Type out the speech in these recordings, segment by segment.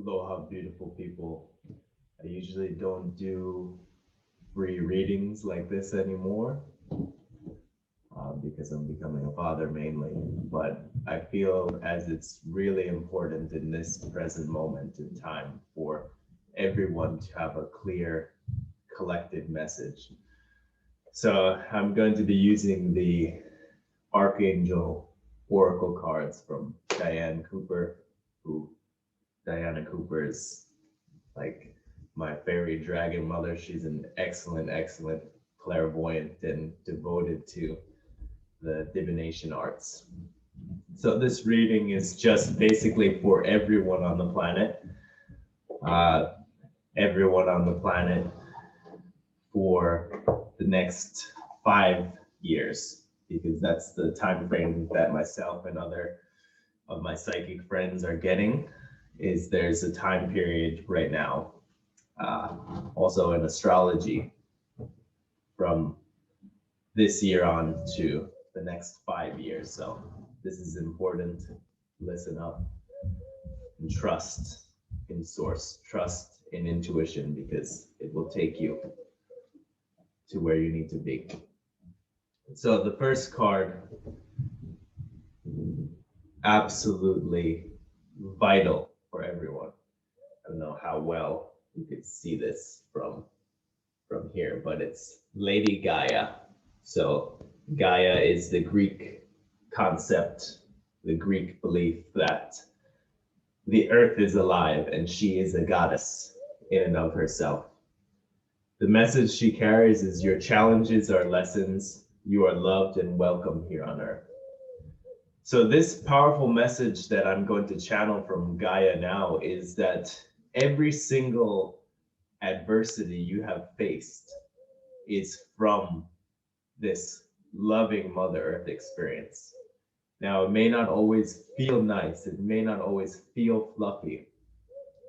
Aloha, beautiful people. I usually don't do free readings like this anymore because I'm becoming a father mainly. But I feel as it's really important in this present moment in time for everyone to have a clear collective message. So I'm going to be using the Archangel Oracle cards from Diane Cooper, who Diana Cooper is like my fairy dragon mother. She's an excellent, excellent clairvoyant and devoted to the divination arts. So this reading is just basically for everyone on the planet. Everyone on the planet for the next 5 years, because that's the time frame that myself and other of my psychic friends are getting. Is there's a time period right now, also in astrology, from this year on to the next 5 years. So this is important. Listen up and trust in source, trust in intuition, because it will take you to where you need to be. So the first card, absolutely vital for everyone. I don't know how well you could see this from here, but it's Lady Gaia. So Gaia is the Greek concept, the Greek belief that the earth is alive and she is a goddess in and of herself. The message she carries is your challenges are lessons. You are loved and welcome here on earth. So this powerful message that I'm going to channel from Gaia now is that every single adversity you have faced is from this loving Mother Earth experience. Now, it may not always feel nice, it may not always feel fluffy,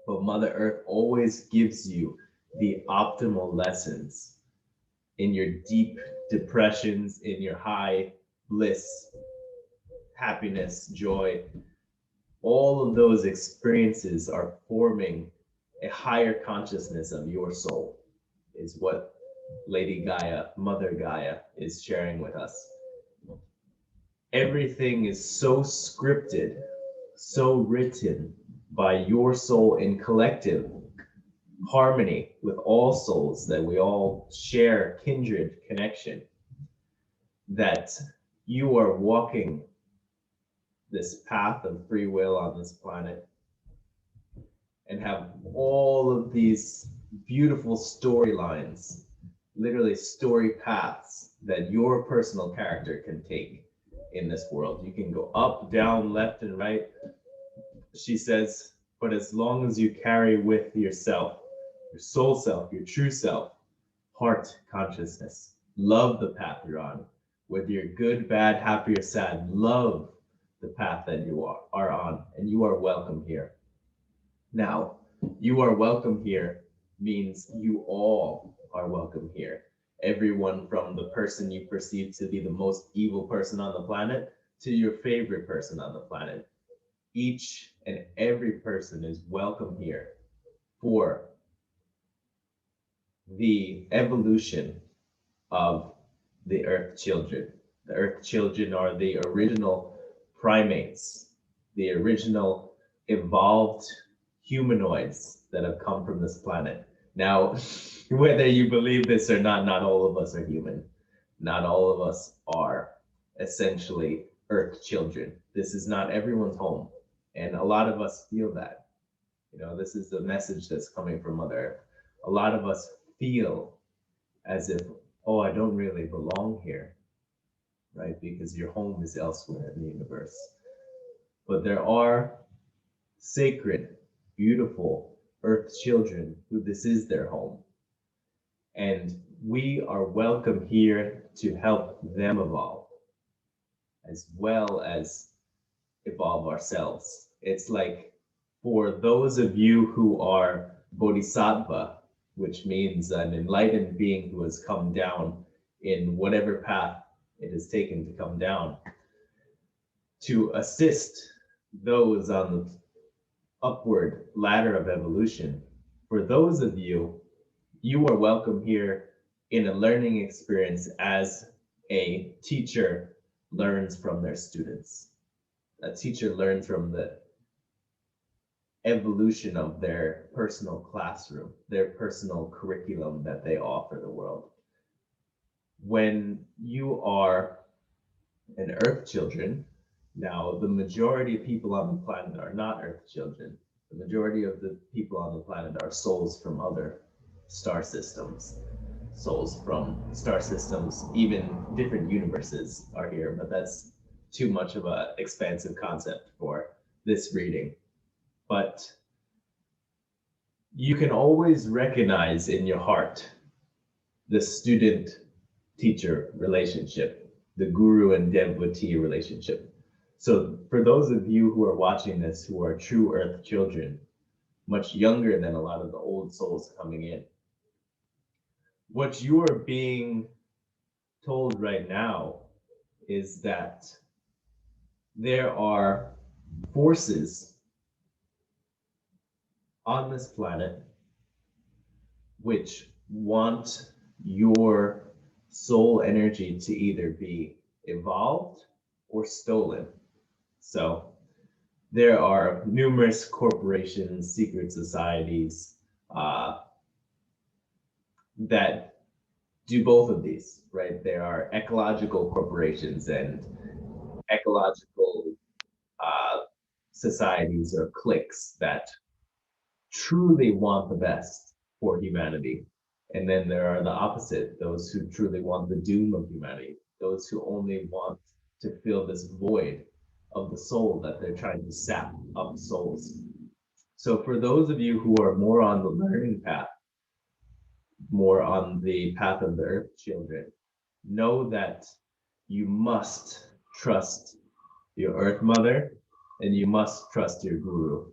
but Mother Earth always gives you the optimal lessons in your deep depressions, in your high bliss, happiness, joy. All of those experiences are forming a higher consciousness of your soul, is what Lady Gaia, Mother Gaia, is sharing with us. Everything is so scripted, so written by your soul in collective harmony with all souls, that we all share kindred connection, that you are walking this path of free will on this planet and have all of these beautiful storylines, literally story paths that your personal character can take in this world. You can go up, down, left, and right. She says, but as long as you carry with yourself, your soul self, your true self, heart consciousness, love the path you're on. Whether you're good, bad, happy, or sad, love the path that you are on, and you are welcome here. Now, you are welcome here means you all are welcome here. Everyone from the person you perceive to be the most evil person on the planet to your favorite person on the planet. Each and every person is welcome here for the evolution of the Earth Children. The Earth Children are the original primates, the original evolved humanoids that have come from this planet. Now, whether you believe this or not all of us are human. Not all of us are essentially Earth children. This is not everyone's home. And a lot of us feel that. You know, this is the message that's coming from Mother Earth. A lot of us feel as if, oh, I don't really belong here, right? Because your home is elsewhere in the universe. But there are sacred, beautiful Earth children who this is their home. And we are welcome here to help them evolve, as well as evolve ourselves. It's like, for those of you who are bodhisattva, which means an enlightened being who has come down in whatever path it has taken to come down, to assist those on upward ladder of evolution. For those of you, you are welcome here in a learning experience as a teacher learns from their students. A teacher learns from the evolution of their personal classroom, their personal curriculum that they offer the world. When you are an Earth children, now the majority of people on the planet are not Earth children. The majority of the people on the planet are souls from other star systems. Souls from star systems, even different universes are here, but that's too much of an expansive concept for this reading. But you can always recognize in your heart the student teacher relationship, the guru and devotee relationship. So, for those of you who are watching this who are true Earth children, much younger than a lot of the old souls coming in, what you are being told right now is that there are forces on this planet which want your soul energy to either be evolved or stolen. So there are numerous corporations, secret societies that do both of these, right? There are ecological corporations and ecological societies or cliques that truly want the best for humanity. And then there are the opposite, those who truly want the doom of humanity, those who only want to fill this void of the soul that they're trying to sap of souls. So for those of you who are more on the learning path, more on the path of the earth children, know that you must trust your earth mother and you must trust your guru,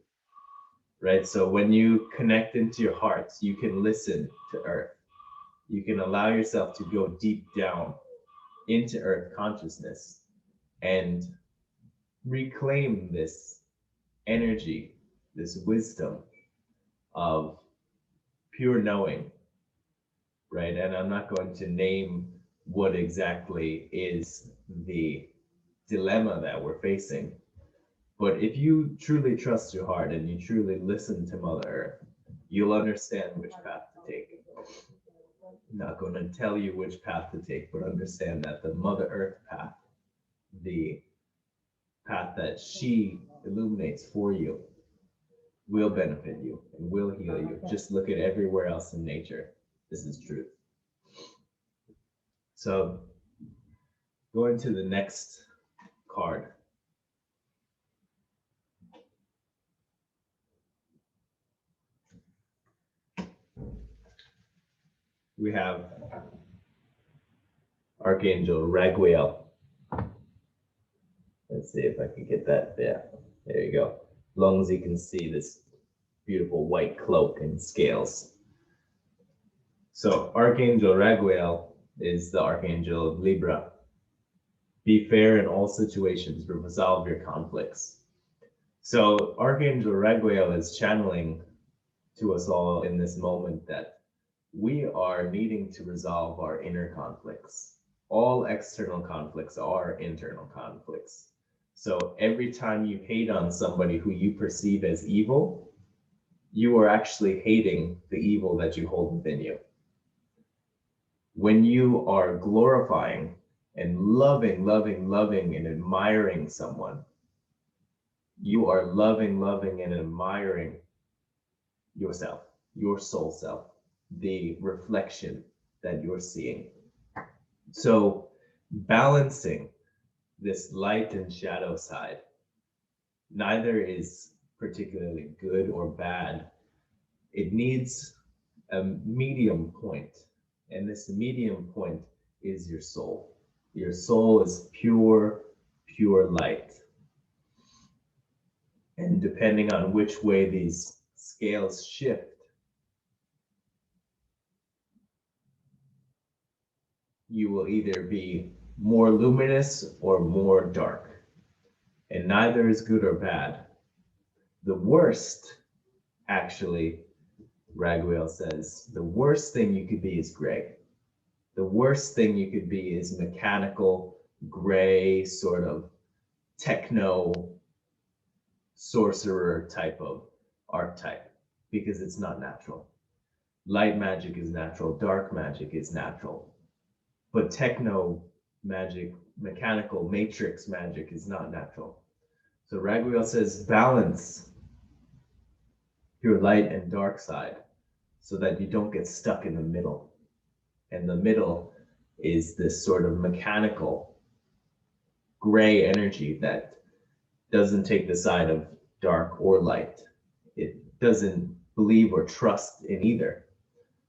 right? So when you connect into your hearts, you can listen to earth. You can allow yourself to go deep down into earth consciousness and reclaim this energy, this wisdom of pure knowing, right? And I'm not going to name what exactly is the dilemma that we're facing. But if you truly trust your heart and you truly listen to Mother Earth, you'll understand which path to take. I'm not going to tell you which path to take, but understand that the Mother Earth path, the path that she illuminates for you, will benefit you and will heal you. Just look at everywhere else in nature. This is truth. So, going to the next card. We have Archangel Raguel. Let's see if I can get that. Yeah, there you go. As long as you can see this beautiful white cloak and scales. So Archangel Raguel is the Archangel of Libra. Be fair in all situations, resolve your conflicts. So Archangel Raguel is channeling to us all in this moment that we are needing to resolve our inner conflicts. All external conflicts are internal conflicts. So every time you hate on somebody who you perceive as evil, you are actually hating the evil that you hold within you. When you are glorifying and loving, loving, loving, and admiring someone, you are loving, loving, and admiring yourself, your soul self, the reflection that you're seeing. So balancing this light and shadow side, neither is particularly good or bad. It needs a medium point. And this medium point is your soul. Your soul is pure, pure light. And depending on which way these scales shift, you will either be more luminous or more dark. And neither is good or bad. The worst, actually, Raguel says, the worst thing you could be is gray. The worst thing you could be is mechanical, gray, sort of techno sorcerer type of archetype, because it's not natural. Light magic is natural, dark magic is natural, but techno magic, mechanical matrix magic is not natural. So Raguel says balance your light and dark side so that you don't get stuck in the middle. And the middle is this sort of mechanical gray energy that doesn't take the side of dark or light. It doesn't believe or trust in either.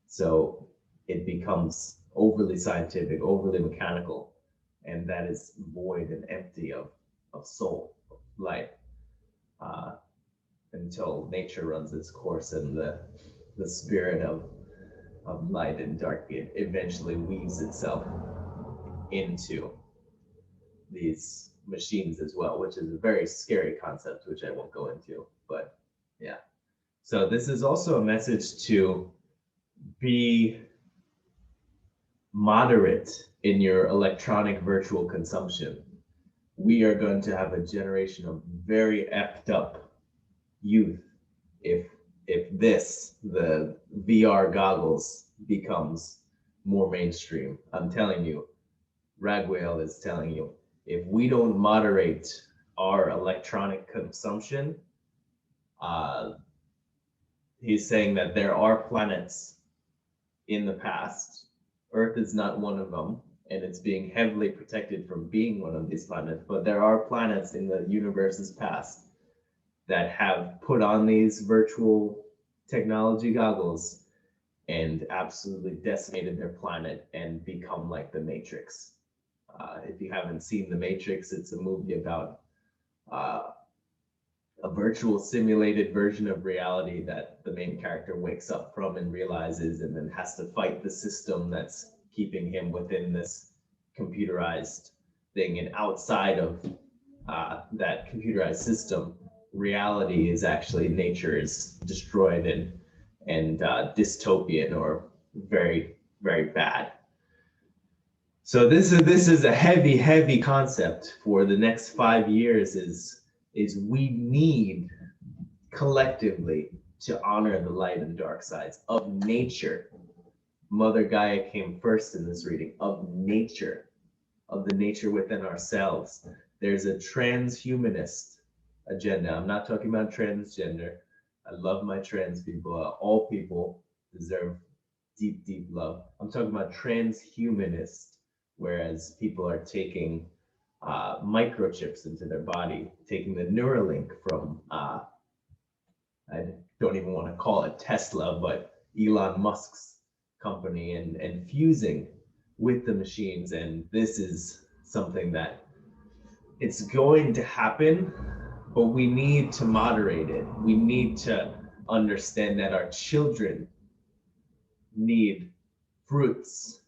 So it becomes overly scientific, overly mechanical, and that is void and empty of soul, of light, until nature runs its course and the spirit of light and dark eventually weaves itself into these machines as well, which is a very scary concept, which I won't go into. But yeah. So this is also a message to be moderate in your electronic virtual consumption. We are going to have a generation of very effed up youth if the VR goggles becomes more mainstream. I'm telling you, Ragwhale is telling you, if we don't moderate our electronic consumption, he's saying that there are planets in the past. Earth is not one of them, and it's being heavily protected from being one of these planets, but there are planets in the universe's past that have put on these virtual technology goggles and absolutely decimated their planet and become like the Matrix. If you haven't seen The Matrix, it's a movie about a virtual simulated version of reality that the main character wakes up from and realizes, and then has to fight the system that's keeping him within this computerized thing. And outside of that computerized system, reality is actually, nature is destroyed and dystopian or very, very bad. So this is a heavy concept for the next 5 years. Is we need collectively to honor the light and dark sides of nature. Mother Gaia came first in this reading, of nature, of the nature within ourselves. There's a transhumanist agenda. I'm not talking about transgender. I love my trans people. All people deserve deep love. I'm talking about transhumanist, whereas people are taking microchips into their body, taking the Neuralink from, I don't even want to call it Tesla, but Elon Musk's company, and fusing with the machines. And this is something that it's going to happen, but we need to moderate it. We need to understand that our children need fruits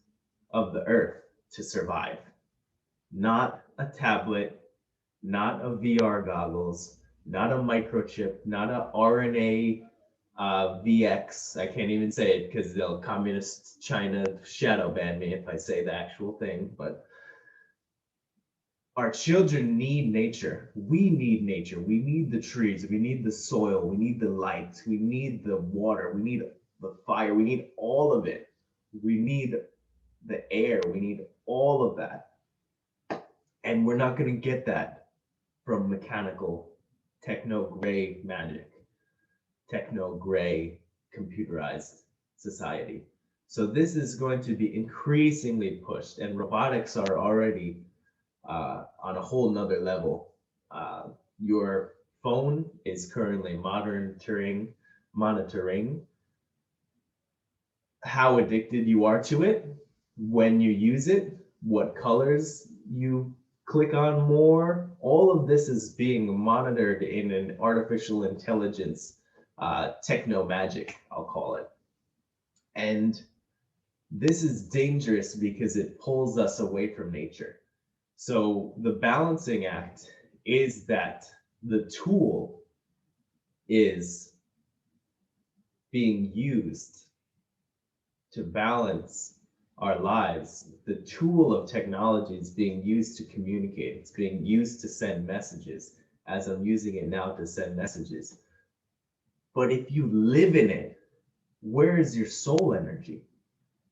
of the earth to survive. Not a tablet, not a VR goggles, not a microchip, not a RNA VX. I can't even say it because they'll communist China shadow ban me if I say the actual thing. But our children need nature. We need nature. We need the trees. We need the soil. We need the light. We need the water. We need the fire. We need all of it. We need the air. We need all of that. And we're not going to get that from mechanical, techno-gray magic, techno-gray computerized society. So this is going to be increasingly pushed, and robotics are already on a whole nother level. Your phone is currently monitoring how addicted you are to it, when you use it, what colors you click on more. All of this is being monitored in an artificial intelligence, techno magic, I'll call it. And this is dangerous because it pulls us away from nature. So the balancing act is that the tool is being used to balance our lives. The tool of technology is being used to communicate. It's being used to send messages, as I'm using it now to send messages. But if you live in it, where is your soul energy?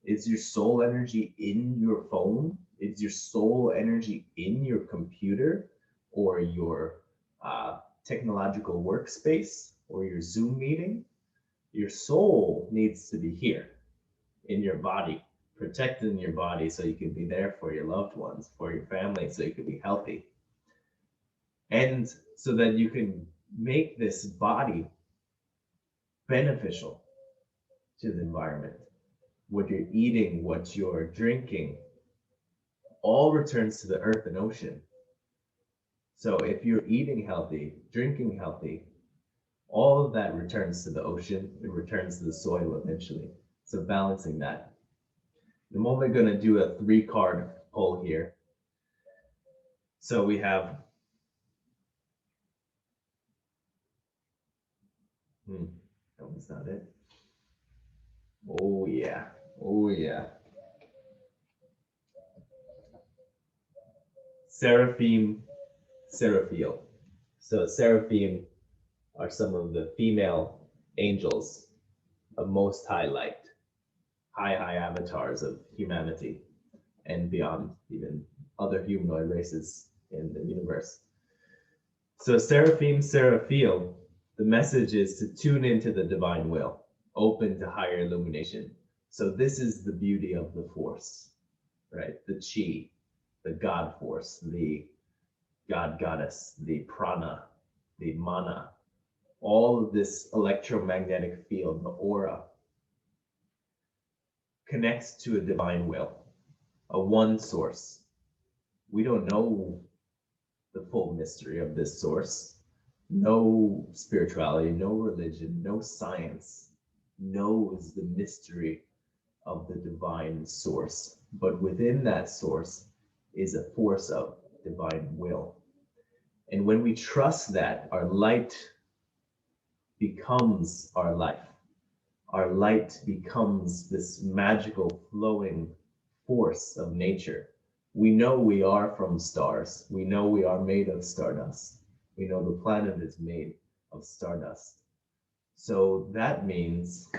Is your soul energy in your phone? Is your soul energy in your computer or your technological workspace or your Zoom meeting? Your soul needs to be here in your body, protecting your body so you can be there for your loved ones, for your family, so you can be healthy. And so that you can make this body beneficial to the environment. What you're eating, what you're drinking, all returns to the earth and ocean. So if you're eating healthy, drinking healthy, all of that returns to the ocean, it returns to the soil eventually. So balancing that. I'm only going to do a 3-card pull here. So we have, that was not it. Oh yeah, oh yeah. Seraphim, Seraphiel. So Seraphim are some of the female angels of most high light, high avatars of humanity and beyond, even other humanoid races in the universe. So Seraphim, Seraphiel, the message is to tune into the divine will, open to higher illumination. So this is the beauty of the force, right? The chi, the God force, the God goddess, the prana, the mana, all of this electromagnetic field, the aura, connects to a divine will, a one source. We don't know the full mystery of this source. No spirituality, no religion, no science knows the mystery of the divine source. But within that source is a force of divine will. And when we trust that, our light becomes our life. Our light becomes this magical flowing force of nature. We know we are from stars. We know we are made of stardust. We know the planet is made of stardust. So that means,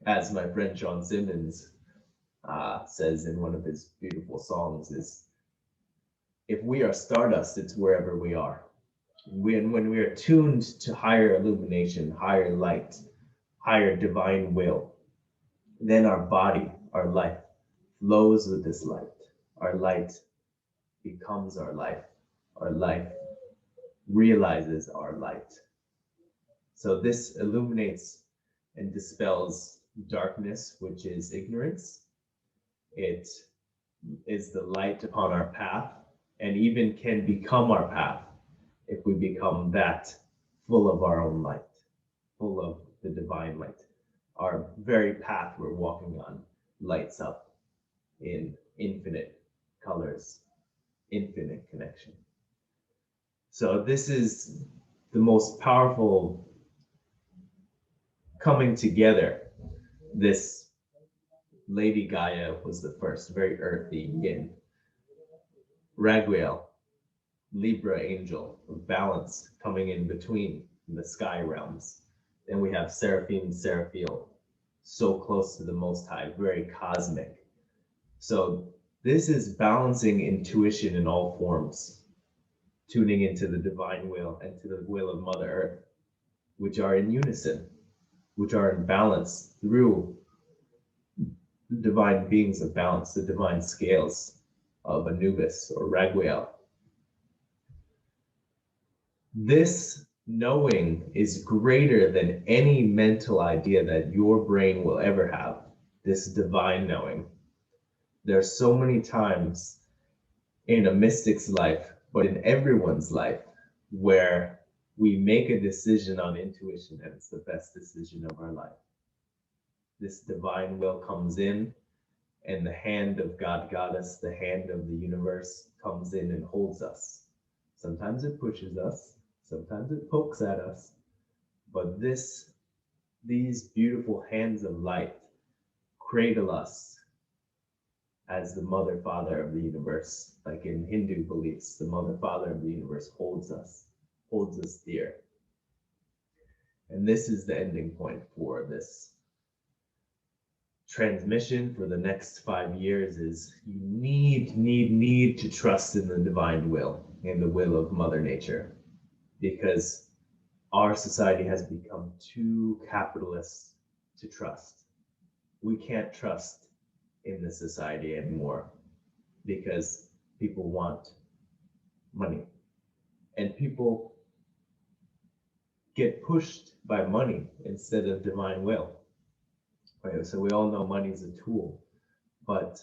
as my friend John Simmons says in one of his beautiful songs, is if we are stardust, it's wherever we are. When we are tuned to higher illumination, higher light, higher divine will, then our body, our life, flows with this light. Our light becomes our life. Our life realizes our light. So this illuminates and dispels darkness, which is ignorance. It is the light upon our path, and even can become our path if we become that full of our own light, full of the divine light. Our very path we're walking on lights up in infinite colors, infinite connection. So this is the most powerful coming together. This Lady Gaia was the first, very earthy yin. Raguel, Libra angel of balance, coming in between the sky realms. Then we have Seraphim, Seraphiel, so close to the Most High, very cosmic. So this is balancing intuition in all forms, tuning into the divine will and to the will of Mother Earth, which are in unison, which are in balance through the divine beings of balance, the divine scales of Anubis or Raguel. This knowing is greater than any mental idea that your brain will ever have, this divine knowing. There are so many times in a mystic's life, but in everyone's life, where we make a decision on intuition and it's the best decision of our life. This divine will comes in, and the hand of God Goddess, the hand of the universe, comes in and holds us. Sometimes it pushes us, sometimes it pokes at us, But these beautiful hands of light cradle us as the mother father of the universe. Like in Hindu beliefs, the mother father of the universe holds us dear. And this is the ending point for this transmission for the next 5 years. Is you need to trust in the divine will, in the will of Mother Nature, because our society has become too capitalist to trust. We can't trust in the society anymore because people want money, and people get pushed by money instead of divine will. Right? So we all know money is a tool, but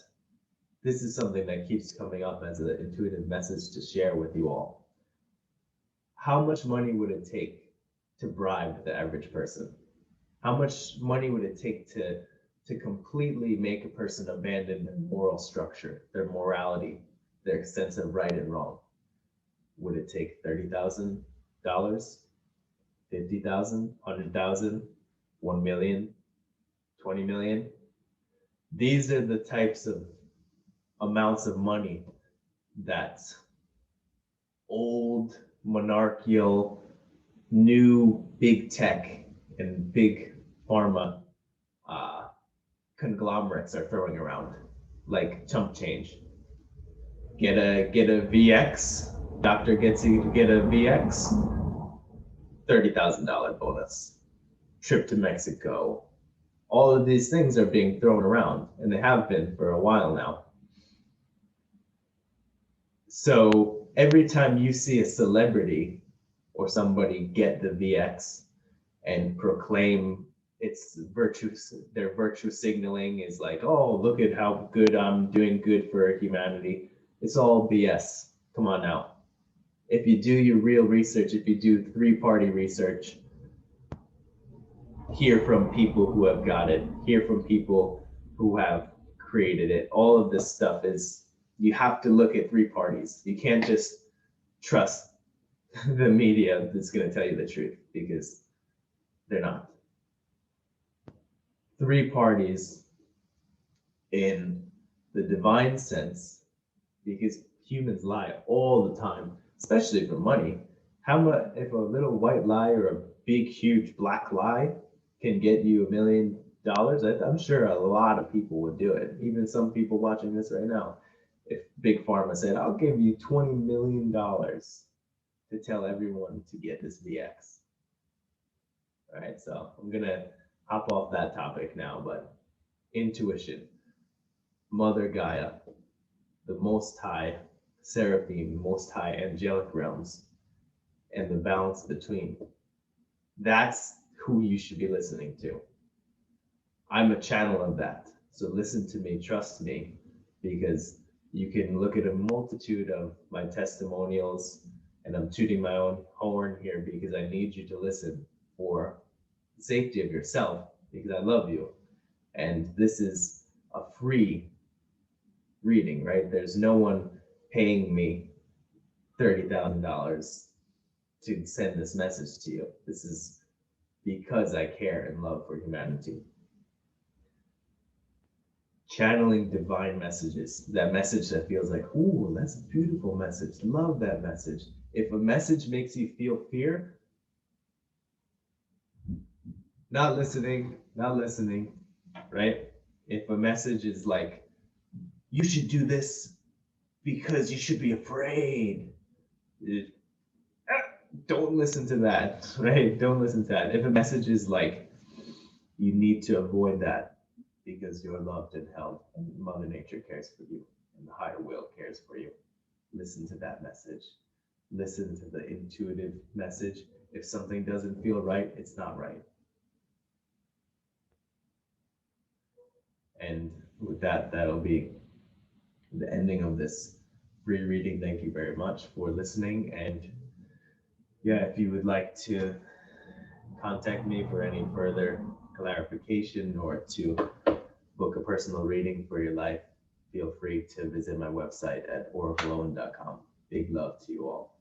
this is something that keeps coming up as an intuitive message to share with you all. How much money would it take to bribe the average person? How much money would it take to completely make a person abandon their moral structure, their morality, their sense of right and wrong? Would it take $30,000, $50,000, $100,000, 1 million, 20 million? These are the types of amounts of money that old monarchical, new big tech and big pharma conglomerates are throwing around, like chump change. Get a VX. Doctor gets you to get a VX. $30,000 bonus. Trip to Mexico. All of these things are being thrown around, and they have been for a while now. So every time you see a celebrity or somebody get the VX and proclaim it's virtue, their virtue signaling is like, oh, look at how good I'm doing good for humanity. It's all BS. Come on now. If you do your real research, if you do three-party research, hear from people who have got it, hear from people who have created it. All of this stuff is, you have to look at 3 parties. You can't just trust the media that's going to tell you the truth, because they're not. 3 parties in the divine sense, because humans lie all the time, especially for money. How much, if a little white lie or a big, huge black lie can get you $1 million, I'm sure a lot of people would do it. Even some people watching this right now. If Big Pharma said, I'll give you $20 million to tell everyone to get this VX. All right, so I'm gonna hop off that topic now, but intuition, Mother Gaia, the Most High Seraphim, Most High angelic realms, and the balance between. That's who you should be listening to. I'm a channel of that. So listen to me, trust me, because you can look at a multitude of my testimonials, and I'm tooting my own horn here because I need you to listen for the safety of yourself, because I love you. And this is a free reading, right? There's no one paying me $30,000 to send this message to you. This is because I care and love for humanity. Channeling divine messages, that message that feels like, ooh, that's a beautiful message. Love that message. If a message makes you feel fear, not listening, right? If a message is like, you should do this because you should be afraid, don't listen to that, right? Don't listen to that. If a message is like, you need to avoid that because you're loved and held, and Mother Nature cares for you, and the higher will cares for you, listen to that message. Listen to the intuitive message. If something doesn't feel right, it's not right. And with that, that'll be the ending of this free reading. Thank you very much for listening. And yeah, if you would like to contact me for any further clarification or to book a personal reading for your life, feel free to visit my website at oracleowen.com. Big love to you all.